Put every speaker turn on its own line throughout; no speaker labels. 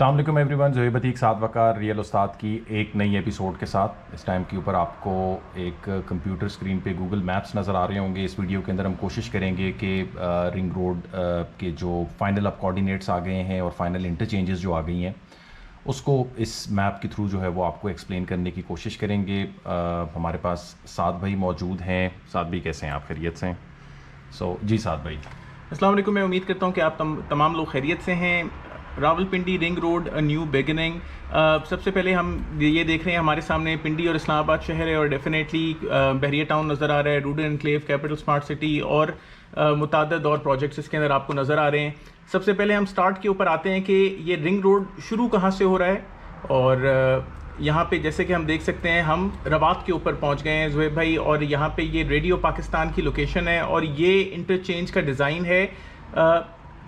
अस्सलाम वालेकुम एवरीवन, ज़ोहेब अतीक साथ वकार रियल उस्ताद की एक नई एपिसोड के साथ। इस टाइम के ऊपर आपको एक कंप्यूटर स्क्रीन पे गूगल मैप्स नज़र आ रहे होंगे। इस वीडियो के अंदर हम कोशिश करेंगे कि रिंग रोड के जो फाइनल अब कोऑर्डिनेट्स आ गए हैं और फाइनल इंटरचेंजेस जो आ गई हैं उसको इस मैप के थ्रू जो है वो आपको एक्सप्लेन करने की कोशिश करेंगे। हमारे पास साद भाई मौजूद हैं। साद भाई कैसे हैं आप? खैरियत से हैं? जी साद भाई,
अस्सलाम वालेकुम। मैं उम्मीद करता हूँ कि आप तमाम लोग खैरियत से हैं। Rawalpindi ring road a new beginning. सबसे पहले हम ये देख रहे हैं हमारे सामने पिंडी और इस्लामाबाद शहर है और डेफिनेटली बहरिया टाउन नज़र आ रहा है, Rudn enclave, capital smart city और मुतादद और प्रोजेक्ट्स इसके अंदर आपको नज़र आ रहे हैं। सबसे पहले हम स्टार्ट के ऊपर आते हैं कि ये रिंग रोड शुरू कहाँ से हो रहा है। और यहाँ पे जैसे कि हम देख सकते हैं हम रवात के ऊपर पहुँच गए हैं ज़ोहेब भाई, और यहाँ पे ये रेडियो पाकिस्तान की लोकेशन है और ये इंटरचेंज का डिज़ाइन है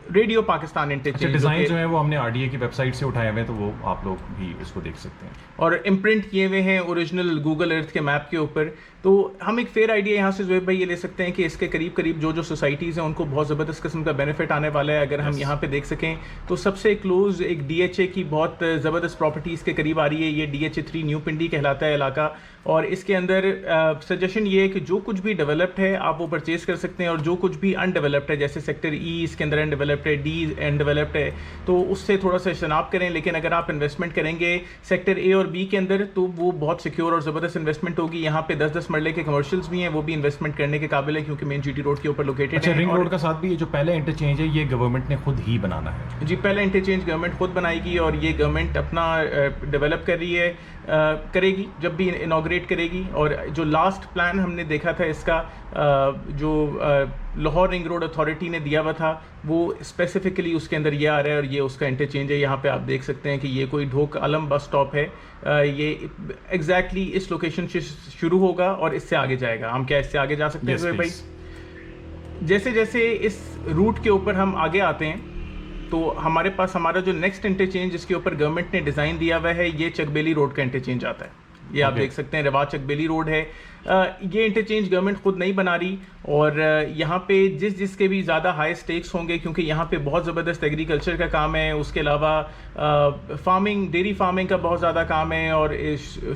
रेडियो पाकिस्तान इंटरचेंज।
डिज़ाइन जो है वो हमने आरडीए की वेबसाइट से उठाए हुए हैं, तो वो आप लोग भी इसको देख सकते हैं
और इम्प्रिंट किए हुए हैं ओरिजिनल गूगल अर्थ के मैप के ऊपर। तो हम एक फेयर आइडिया यहाँ से ज़ोहेब भाई ये ले सकते हैं कि इसके करीब करीब जो सोसाइटीज़ हैं उनको बहुत ज़बरदस्त किस्म का बेनिफिट आने वाला है। अगर हम यहाँ पे देख सकें तो सबसे क्लोज एक DHA की बहुत ज़बरदस्त प्रॉपर्टीज़ के करीब आ रही है। ये DHA 3 न्यू पिंडी कहलाता है इलाका, और इसके अंदर सजेशन ये है कि जो कुछ भी डेवलप्ड है आप वो परचेज़ कर सकते हैं, और जो कुछ भी अनडेवलप्ड है जैसे सेक्टर E इसके अंदर अनडेवलप्ड है, D अनडेवलप्ड है, तो उससे थोड़ा सा इज्तनाब करें। लेकिन अगर आप इन्वेस्टमेंट करेंगे सेक्टर A और B के अंदर तो वो बहुत सिक्योर और ज़बरदस्त इन्वेस्टमेंट होगी। यहाँ पे 10-10 मरले के कमर्शियल्स भी हैं, वो भी इन्वेस्टमेंट करने के काबिल है क्योंकि मेन GT रोड के ऊपर लोकेटेड है।
रिंग रोड का साथ भी ये जो पहला इंटरचेंज है ये गवर्नमेंट ने खुद ही बनाना है
जी, पहला इंटरचेंज गवर्नमेंट खुद बनाएगी और ये गवर्नमेंट अपना डेवलप कर रही है, करेगी जब भी इनॉग्रेट करेगी। और जो लास्ट प्लान हमने देखा था इसका जो लाहौर रिंग रोड अथॉरिटी ने दिया हुआ था वो स्पेसिफिकली उसके अंदर ये आ रहा है और ये उसका इंटरचेंज है। यहाँ पे आप देख सकते हैं कि ये कोई ढोक आलम बस स्टॉप है। ये एग्जैक्टली इस लोकेशन से शुरू होगा और इससे आगे जाएगा। हम क्या इससे आगे जा सकते हैं भाई? जैसे जैसे इस रूट के ऊपर हम आगे आते हैं तो हमारे पास हमारा जो नेक्स्ट इंटरचेंज जिसके ऊपर गवर्नमेंट ने डिज़ाइन दिया हुआ है ये चकबेली रोड का इंटरचेंज आता है। ये आप देख सकते हैं रवात चकबेली रोड है। ये इंटरचेंज गवर्नमेंट खुद नहीं बना रही, और यहाँ पे जिसके भी ज़्यादा हाई स्टेक्स होंगे क्योंकि यहाँ पे बहुत ज़बरदस्त एग्रीकल्चर का काम है, उसके अलावा फार्मिंग, डेयरी फार्मिंग का बहुत ज़्यादा काम है, और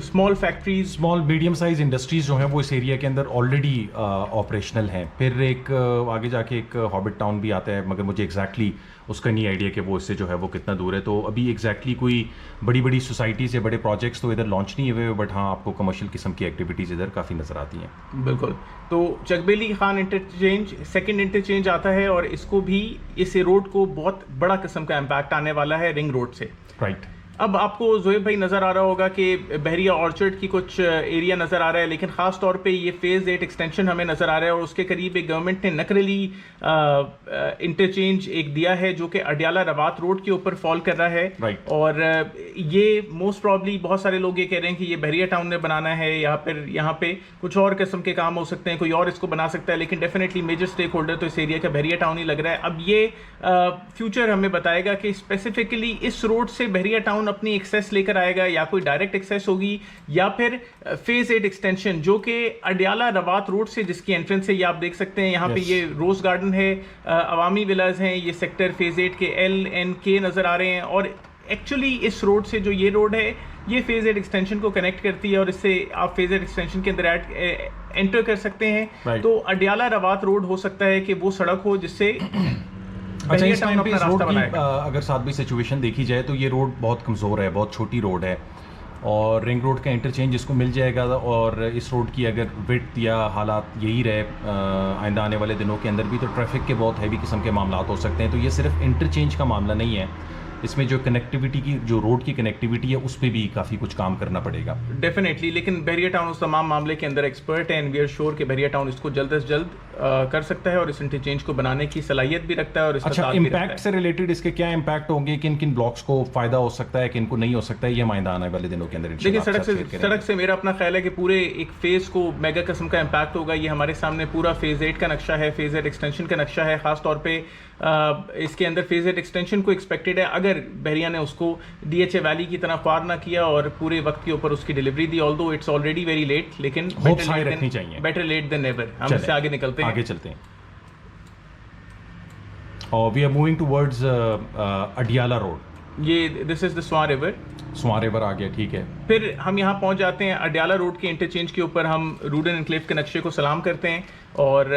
small factories,
small medium size industries जो हैं वो इस एरिया के अंदर ऑलरेडी ऑपरेशनल हैं। फिर एक आगे जाके एक हॉबिट टाउन भी आता है, मगर मुझे एग्जैक्टली उसका नहीं आइडिया कि वो इससे जो है वो कितना दूर है। तो अभी एग्जैक्टली कोई बड़ी बड़ी सोसाइटीज़ या बड़े प्रोजेक्ट्स तो इधर लॉन्च नहीं हुए, बट हाँ आपको कमर्शियल किस्म की एक्टिविटीज़ इधर काफ़ी नज़र आती हैं।
बिल्कुल। तो Chakbeli Khan interchange second interchange आता है और इसको भी इस रोड को बहुत बड़ा किस्म का इम्पैक्ट आने वाला है रिंग रोड से।
राइट।
अब आपको ज़ोहेब भाई नज़र आ रहा होगा कि बहरिया ऑर्चर्ड की कुछ एरिया नज़र आ रहा है, लेकिन ख़ास तौर पे ये फेज़ 8 एक्सटेंशन हमें नज़र आ रहा है और उसके करीब एक गवर्नमेंट ने नकरली इंटरचेंज एक दिया है जो कि अडियाला रवात रोड के ऊपर फॉल कर रहा है।
Right.
और ये मोस्ट प्रॉब्ली बहुत सारे लोग ये कह रहे हैं कि ये बहरिया टाउन ने बनाना है या फिर यहाँ पे कुछ और किस्म के काम हो सकते हैं, कोई और इसको बना सकता है, लेकिन डेफिनेटली मेजर स्टेक होल्डर तो इस एरिया का बहरिया टाउन ही लग रहा है। अब ये फ्यूचर हमें बताएगा कि स्पेसिफिकली इस रोड से बहरिया टाउन अपनी एक्सेस लेकर आएगा या कोई डायरेक्ट एक्सेस होगी, या फिर फेज 8 एक्सटेंशन जो कि अडियाला रवात रोड से जिसकी एंट्रेंस है, ये आप देख सकते हैं। यहाँ पे ये रोज गार्डन है, अवामी विलाज हैं, ये सेक्टर फेज 8 के LNK नजर आ रहे हैं। और एक्चुअली इस रोड से जो ये रोड है ये फेज 8 एक्सटेंशन को कनेक्ट करती है और इससे आप फेज 8 एक्सटेंशन के अंदर एंटर कर सकते हैं।
Right.
तो अडियाला रवात रोड हो सकता है कि वो सड़क हो जिससे
अच्छा, इस टाइम पे इस रोड की अगर साथ भी सिचुएशन देखी जाए तो ये रोड बहुत कमज़ोर है, बहुत छोटी रोड है, और रिंग रोड का इंटरचेंज जिसको मिल जाएगा और इस रोड की अगर विड्थ या हालात यही रहे आइंदा आने वाले दिनों के अंदर भी, तो ट्रैफिक के बहुत हैवी किस्म के मामला हो सकते हैं। तो ये सिर्फ इंटरचेंज का मामला नहीं है, इसमें जो कनेक्टिविटी की, जो रोड की कनेक्टिविटी है उस पर भी काफ़ी कुछ काम करना पड़ेगा
डेफिनेटली। लेकिन बहरिया टाउन उस तमाम मामले के अंदर एक्सपर्ट है एंड वी आर श्योर कि बहरिया टाउन इसको जल्द से जल्द कर सकता है और इस इंटरचेंज को बनाने की सलाहियत भी रखता है। और
अच्छा, इम्पैक्ट से रिलेटेड इसके क्या इम्पैक्ट होंगे, किन किन ब्लॉक्स को फायदा हो सकता है, किन को नहीं हो सकता है, ये आइंदा आने वाले दिनों के अंदर
देखिए सड़क से मेरा अपना ख्याल है कि पूरे एक फेज को मेगा किस्म का इम्पैक्ट होगा। ये हमारे सामने पूरा फेज 8 का नक्शा है, फेज 8 एक्सटेंशन का नक्शा है। खास तौर पे इसके अंदर फेज 8 एक्सटेंशन को एक्सपेक्टेड है अगर बहरिया ने उसको DHA वैली की तरह ख्वार ना किया और पूरे वक्त के ऊपर उसकी डिलीवरी दी, although it's already very late, लेकिन बेटर लेट देन नेवर। हम इससे आगे निकलते हैं,
आगे चलते हैं। और we are moving towards Adiala road.
ये this is the Soan river.
Soan river आ गया, ठीक है।
फिर हम यहाँ पहुँच जाते हैं अडयाला रोड के इंटरचेंज के ऊपर। हम रूडन एनक्लेव के नक्शे को सलाम करते हैं और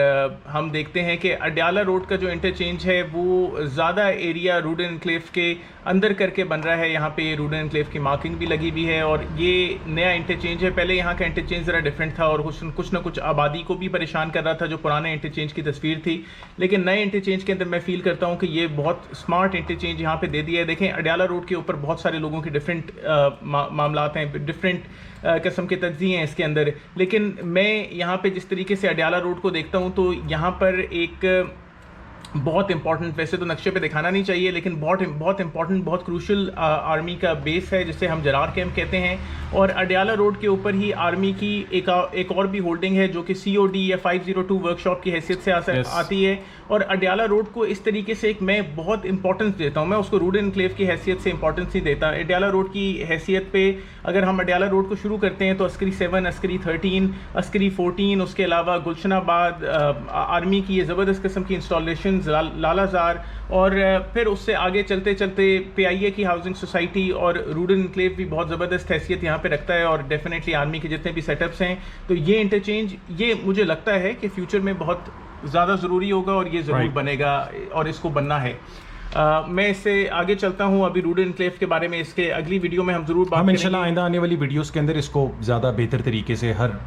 हम देखते हैं कि अडयाला रोड का जो इंटरचेंज है वो ज़्यादा एरिया रूडन एनक्लेव के अंदर करके बन रहा है। यहाँ पे रूडन एनक्लेव की मार्किंग भी लगी हुई है और ये नया इंटरचेंज है। पहले यहाँ का इंटरचेंज ज़रा डिफरेंट था और कुछ ना कुछ आबादी को भी परेशान कर रहा था जो पुराने इंटरचेंज की तस्वीर थी, लेकिन नए इंटरचेंज के अंदर मैं फील करता हूँ कि ये बहुत स्मार्ट इंटरचेंज यहाँ पे दे दिया है। देखें अडयाला रोड के ऊपर बहुत सारे लोगों की डिफरेंट मामलात हैं, डिफरेंट किस्म के तज्ज़िये हैं इसके अंदर, लेकिन मैं यहाँ पे जिस तरीके से अडयाला रोड को देखता हूँ तो यहाँ पर एक बहुत इंपॉर्टेंट, वैसे तो नक्शे पे दिखाना नहीं चाहिए लेकिन बहुत इंपॉर्टेंट, बहुत क्रूशल आर्मी का बेस है जिसे हम जरार कैंप कहते हैं। और अडयाला रोड के ऊपर ही आर्मी की एक और भी होल्डिंग है जो कि COD या 502 वर्कशॉप की हैसियत से आती है। और अडयाला रोड को इस तरीके से मैं बहुत इंपॉर्टेंस देता हूँ, मैं उसको रूडन एनक्लेव की हैसियत से इंपॉर्टेंस नहीं देता। अडयाला रोड की हैसियत पे अगर हम अडयाला रोड को शुरू करते हैं तो अस्करी 7, अस्करी 13, अस्करी 14, उसके अलावा गुलशनाबाद आर्मी की ये ज़बरदस्त किस्म की इंस्टॉलेशन, लालाजार, और फिर उससे आगे चलते चलते PIA की हाउसिंग सोसाइटी और रूडन एनक्लेव भी बहुत ज़बरदस्त हैसियत यहाँ पे रखता है। और डेफिनेटली आर्मी के जितने भी सेटअप्स हैं, तो ये इंटरचेंज ये मुझे लगता है कि फ्यूचर में बहुत ज़्यादा ज़रूरी होगा और ये ज़रूर बनेगा और इसको बनना है। मैं इससे आगे चलता हूँ। अभी रूडन एनक्लेव के बारे में इसके अगली वीडियो में हम ज़रूर बात करेंगे।
इंशाल्लाह आइंदा आने वाली वीडियोस के अंदर इसको ज़्यादा बेहतर तरीके से हर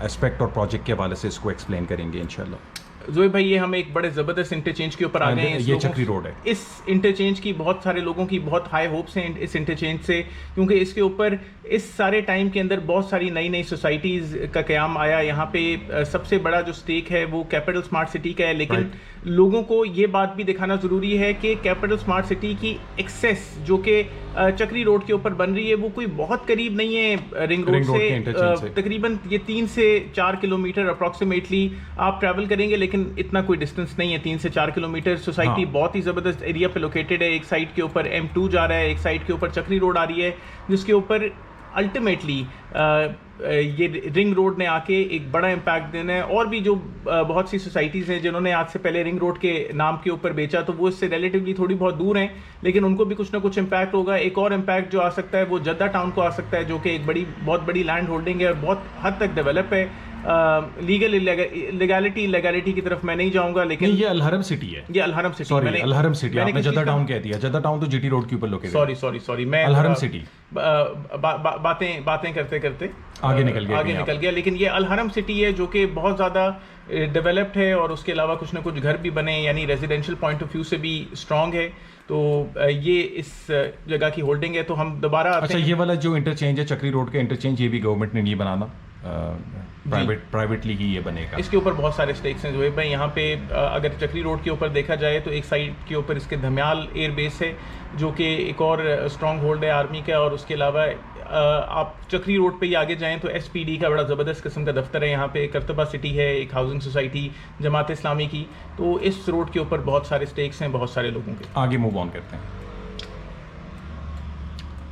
एस्पेक्ट और प्रोजेक्ट के हवाले से इसको एक्सप्लेन करेंगे इंशाल्लाह।
जोए भाई, ये हम एक बड़े ज़बरदस्त इंटरचेंज के ऊपर आ गए हैं।
ये चक्री रोड है।
इस इंटरचेंज की बहुत सारे लोगों की बहुत हाई होप्स हैं इस इंटरचेंज से, क्योंकि इसके ऊपर इस सारे टाइम के अंदर बहुत सारी नई नई सोसाइटीज़ का क़याम आया। यहाँ पे सबसे बड़ा जो स्टेक है वो कैपिटल स्मार्ट सिटी का है, लेकिन लोगों को ये बात भी दिखाना ज़रूरी है कि कैपिटल स्मार्ट सिटी की एक्सेस जो कि चक्री रोड के ऊपर बन रही है वो कोई बहुत करीब नहीं है रिंग रोड से। तकरीबन ये 3 से 4 किलोमीटर अप्रॉक्सीमेटली आप ट्रैवल करेंगे, लेकिन इतना कोई डिस्टेंस नहीं है 3 से 4 किलोमीटर। सोसाइटी बहुत ही ज़बरदस्त एरिया पे लोकेटेड है। एक साइड के ऊपर M2 जा रहा है, एक साइड के ऊपर चक्री रोड आ रही है, जिसके ऊपर अल्टीमेटली ये रिंग रोड ने आके एक बड़ा इम्पैक्ट देना है। और भी जो बहुत सी सोसाइटीज़ हैं जिन्होंने आज से पहले रिंग रोड के नाम के ऊपर बेचा, तो वो इससे रिलेटिवली थोड़ी बहुत दूर हैं, लेकिन उनको भी कुछ ना कुछ इम्पैक्ट होगा। एक और इम्पैक्ट जो आ सकता है वो जद्दा टाउन को आ सकता है, जो कि एक बहुत बड़ी लैंड होल्डिंग है और बहुत हद तक डेवलप है। लीगैलिटी की तरफ मैं नहीं जाऊंगा, लेकिन
ये अलहरम सिटी है।
ये अलहरम सिटी,
सॉरी अलहरम सिटी, आपने जद्दा टाउन कह दिया। जद्दा टाउन तो GT रोड के ऊपर लोकेटेड है।
सॉरी मैं
अलहरम सिटी
बातें करते करते
आगे निकल गया।
लेकिन ये अलहरम सिटी है जो कि बहुत ज़्यादा डेवलप्ड है और उसके अलावा कुछ ना कुछ घर भी बने, यानी रेजिडेंशियल पॉइंट ऑफ व्यू से भी स्ट्रॉन्ग है। तो ये इस जगह की होल्डिंग है। तो हम दोबारा
अच्छा, ये वाला जो इंटरचेंज है चक्री रोड का इंटरचेंज, ये भी गवर्नमेंट ने नहीं बनाना, प्राइवेटली ही ये बनेगा।
इसके ऊपर बहुत सारे स्टेक्स हैं जो भाई। यहाँ पे अगर चक्री रोड के ऊपर देखा जाए तो एक साइड के ऊपर इसके धम्याल एयर बेस है जो कि एक और स्ट्रॉन्ग होल्ड है आर्मी का, और उसके अलावा आप चक्री रोड पे ही आगे जाएं तो SPD का बड़ा ज़बरदस्त किस्म का दफ्तर है। यहाँ पे करतबा सिटी है, एक हाउसिंग सोसाइटी जमात इस्लामी की। तो इस रोड के ऊपर बहुत सारे स्टेक्स हैं बहुत सारे लोगों के।
आगे मूव ऑन करते हैं।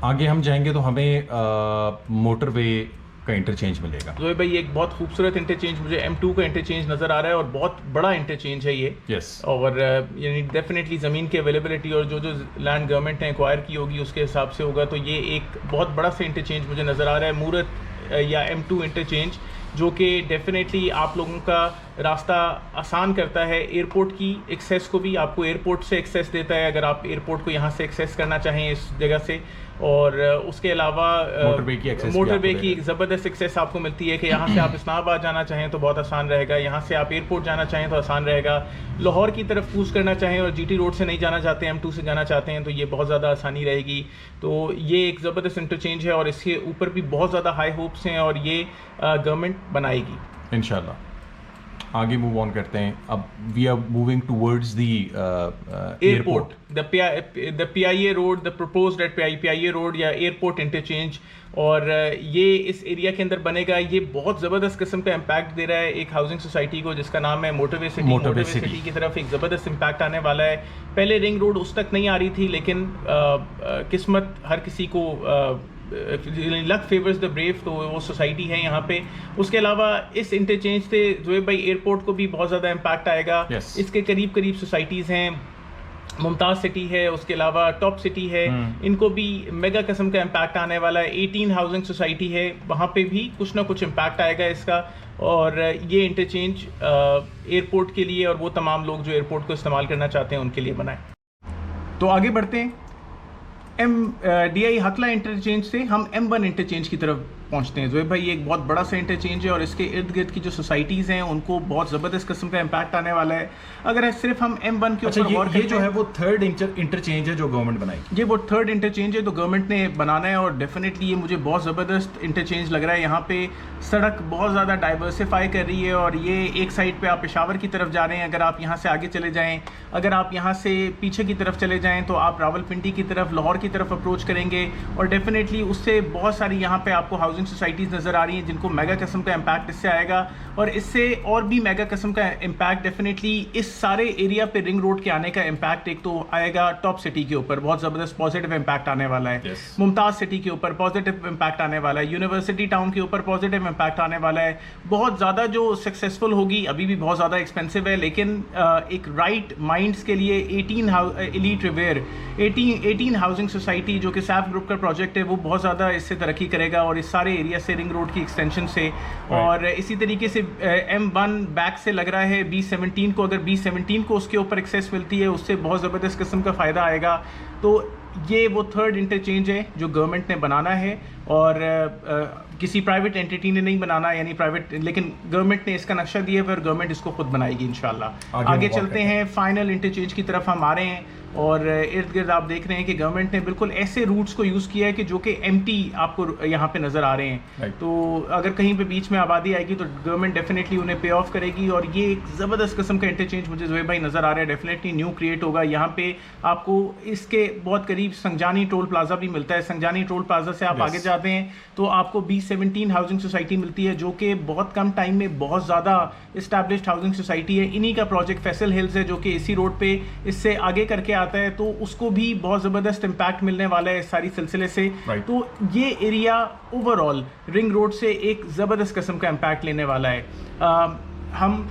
आगे हम जाएंगे तो हमें मोटरवे का इंटरचेंज मिलेगा।
तो भाई एक बहुत खूबसूरत इंटरचेंज मुझे M2 का इंटरचेंज नज़र आ रहा है और बहुत बड़ा इंटरचेंज है ये।
यस। और
यानी डेफिनेटली ज़मीन की अवेलेबिलिटी और जो लैंड गवर्नमेंट ने एक्वायर की होगी उसके हिसाब से होगा। तो ये एक बहुत बड़ा सा इंटरचेंज मुझे नज़र आ रहा है, मूरत या M2 इंटरचेंज, जो कि डेफिनेटली आप लोगों का रास्ता आसान करता है। एयरपोर्ट की एक्सेस को भी आपको एयरपोर्ट से एक्सेस देता है अगर आप एयरपोर्ट को यहाँ से एक्सेस करना चाहें इस जगह से। और उसके अलावा मोटरवे की एक ज़बरदस्त एक्सेस आपको मिलती है कि यहाँ से आप इस्लामाबाद जाना चाहें तो बहुत आसान रहेगा, यहाँ से आप एयरपोर्ट जाना चाहें तो आसान रहेगा, लाहौर की तरफ कूच करना चाहें और GT रोड से नहीं जाना चाहते हैं, M2 से जाना चाहते हैं तो ये बहुत ज़्यादा आसानी रहेगी। तो ये एक ज़बरदस्त इंटरचेंज है और इसके ऊपर भी बहुत ज़्यादा हाई होप्स हैं और ये गवर्नमेंट बनाएगी
इंशाल्लाह। आगे मूव ऑन करते हैं। अब we are moving towards the airport,
the PIA road, the proposed at PIA road या एयरपोर्ट इंटरचेंज। और ये इस एरिया के अंदर बनेगा। ये बहुत ज़बरदस्त किस्म का इम्पैक्ट दे रहा है एक हाउसिंग सोसाइटी को जिसका नाम है मोटरवे सिटी की तरफ एक ज़बरदस्त इम्पैक्ट आने वाला है। पहले रिंग रोड उस तक नहीं आ रही थी, लेकिन किस्मत हर किसी को लक फेवर्स द ब्रेव, तो वो सोसाइटी है यहाँ पे। उसके अलावा इस इंटरचेंज से जोएब भाई एयरपोर्ट को भी बहुत ज़्यादा इम्पैक्ट आएगा। इसके करीब सोसाइटीज़ हैं मुमताज़ सिटी है, उसके अलावा टॉप सिटी है, इनको भी मेगा किस्म का इम्पैक्ट आने वाला है। 18 हाउसिंग सोसाइटी है, वहाँ पे भी कुछ ना कुछ इम्पैक्ट आएगा इसका। और ये इंटरचेंज एयरपोर्ट के लिए और वो तमाम लोग जो एयरपोर्ट को इस्तेमाल करना चाहते हैं उनके लिए बनाए। तो आगे बढ़ते हैं। DI हकला इंटरचेंज से हम M1 इंटरचेंज की तरफ पहुंचते हैं। ज़ोहैब भाई, ये एक बहुत बड़ा सा इंटरचेंज है और इसके इर्द गिर्द की जो सोसाइटीज़ हैं उनको बहुत ज़बरदस्त किस्म का इम्पैक्ट आने वाला है। अगर सिर्फ हम M1 के ऊपर गौर
ये जो है वो थर्ड इंटरचेंज है जो गवर्नमेंट बनाएगी।
ये वो थर्ड इंटरचेंज है तो गवर्नमेंट ने बनाना है और डेफिनेटली ये मुझे बहुत ज़बरदस्त इंटरचेंज लग रहा है। यहाँ पे सड़क बहुत ज़्यादा डाइवर्सिफाई कर रही है और ये एक साइड पे आप पेशावर की तरफ जा रहे हैं, अगर आप यहाँ से आगे चले जाएँ, अगर आप यहाँ से पीछे की तरफ चले जाएँ तो आप रावलपिंडी की तरफ, लाहौर की तरफ अप्रोच करेंगे और डेफिनेटली उससे बहुत सारी यहाँ पे आपको हाउसिंग सोसाइटीज़ नज़र आ रही हैं जिनको मेगा किस्म का इम्पैक्ट इससे आएगा। और इससे और भी मेगा किस्म का इम्पैक्ट डेफिनेटली इस सारे एरिया पे रिंग रोड के आने का इम्पैक्ट एक तो आएगा टॉप सिटी के ऊपर, बहुत ज़बरदस्त पॉजिटिव इम्पैक्ट आने वाला है। मुमताज़ सिटी के ऊपर पॉजिटिव इम्पैक्ट आने वाला है। यूनिवर्सिटी टाउन के ऊपर पॉजिटिव इम्पैक्ट आने वाला है। बहुत ज़्यादा जो सक्सेसफुल होगी, अभी भी बहुत ज़्यादा एक्सपेंसिव है, लेकिन एक राइट माइंड्स के लिए 18 एलीट रिवेयर 18 हाउसिंग सोसाइटी जो कि सैफ ग्रुप का प्रोजेक्ट है वो बहुत ज़्यादा इससे तरक्की करेगा और इस सारे एरिया से रिंग रोड की एक्सटेंशन से। और इसी तरीके से M1 बैक से लग रहा है B17 को, अगर B17 को उसके ऊपर एक्सेस मिलती है उससे बहुत ज़बरदस्त किस्म का फ़ायदा आएगा। तो ये वो थर्ड इंटरचेंज है जो गवर्नमेंट ने बनाना है और किसी प्राइवेट एंटिटी ने नहीं बनाना, यानी प्राइवेट, लेकिन गवर्नमेंट ने इसका नक्शा दिया है और गवर्नमेंट इसको खुद बनाएगी इंशाल्लाह। आगे चलते हैं, फाइनल इंटरचेंज की तरफ हम आ रहे हैं और इर्द गिर्द आप देख रहे हैं कि गवर्नमेंट ने बिल्कुल ऐसे रूट्स को यूज़ किया है कि जो कि एम्प्टी आपको यहाँ पे नज़र आ रहे हैं। तो अगर कहीं पे बीच में आबादी आएगी तो गवर्नमेंट डेफिनेटली उन्हें पे ऑफ करेगी और ये एक ज़बरदस्त किस्म का इंटरचेंज मुझे ज़ोहैब भाई नज़र आ रहा है, डेफिनेटली न्यू क्रिएट होगा। यहाँ पे आपको इसके बहुत करीब संजानी टोल प्लाजा भी मिलता है। संजानी टोल प्लाजा से आप आगे जाते हैं तो आपको B17 हाउसिंग सोसाइटी मिलती है जो कि बहुत कम टाइम में बहुत ज़्यादा इस्टेब्लिश्ड हाउसिंग सोसाइटी है। इन्हीं का प्रोजेक्ट फैसल हिल्स है जो कि इसी रोड पे इससे आगे करके आता है, तो उसको भी बहुत ज़बरदस्त इम्पैक्ट मिलने वाला है इस सारी सिलसिले से। तो ये एरिया ओवरऑल रिंग रोड से एक ज़बरदस्त किस्म का इम्पैक्ट लेने वाला है। हम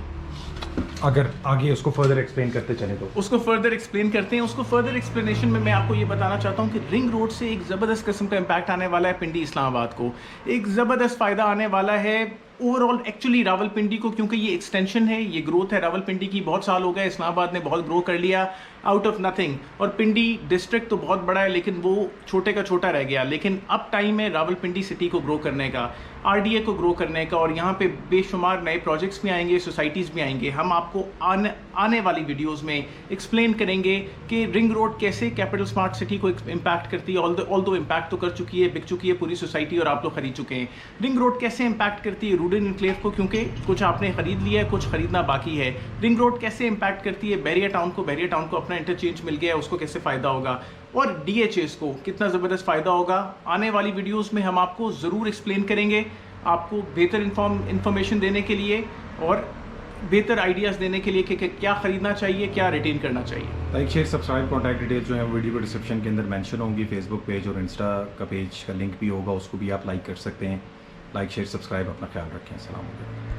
अगर आगे उसको फर्दर एक्सप्लेन करते चले तो
उसको फर्दर एक्सप्लेन करते हैं। उसको फर्दर एक्सप्लेनेशन में मैं आपको ये बताना चाहता हूँ कि रिंग रोड से एक ज़बरदस्त किस्म का इम्पैक्ट आने वाला है पिंडी इस्लामाबाद को, एक ज़बरदस्त फ़ायदा आने वाला है ओवरऑल एक्चुअली रावलपिंडी को, क्योंकि ये एक्सटेंशन है, ये ग्रोथ है रावलपिंडी की। बहुत साल हो गए, इस्लामाबाद ने बहुत ग्रो कर लिया आउट ऑफ नथिंग और पिंडी डिस्ट्रिक्ट तो बहुत बड़ा है लेकिन वो छोटे का छोटा रह गया। लेकिन अब टाइम है रावलपिंडी सिटी को ग्रो करने का, RDA को ग्रो करने का और यहाँ पे बेशुमार नए प्रोजेक्ट्स भी आएंगे, सोसाइटीज़ भी आएंगे। हम आपको आने वाली वीडियोस में एक्सप्लेन करेंगे कि रिंग रोड कैसे कैपिटल स्मार्ट सिटी को इम्पैक्ट करती है। ऑल दो इम्पैक्ट तो कर चुकी है, बिक चुकी है पूरी सोसाइटी और आप लोग खरीद चुके हैं। रिंग रोड कैसे इम्पैक्ट करती है रूडन इनक्लेव को, क्योंकि कुछ आपने खरीद लिया है, कुछ खरीदना बाकी है। रिंग रोड कैसे इम्पैक्ट करती है बैरिया टाउन को अपना इंटरचेंज मिल गया है, उसको कैसे फ़ायदा होगा, और DHS को कितना ज़बरदस्त फ़ायदा होगा। आने वाली वीडियोस में हम आपको ज़रूर एक्सप्लेन करेंगे, आपको बेहतर इंफॉर्मेशन देने के लिए और बेहतर आइडियाज़ देने के लिए कि क्या ख़रीदना चाहिए, क्या रिटेन करना चाहिए।
Like share subscribe, contact details जो है वीडियो को डिस्क्रिप्शन के अंदर मेंशन होंगी। फेसबुक पेज और इंस्टा का पेज का लिंक भी होगा, उसको भी आप लाइक कर सकते हैं। लाइक शेयर सब्सक्राइब, अपना ख्याल रखें। अस्सलाम वालेकुम।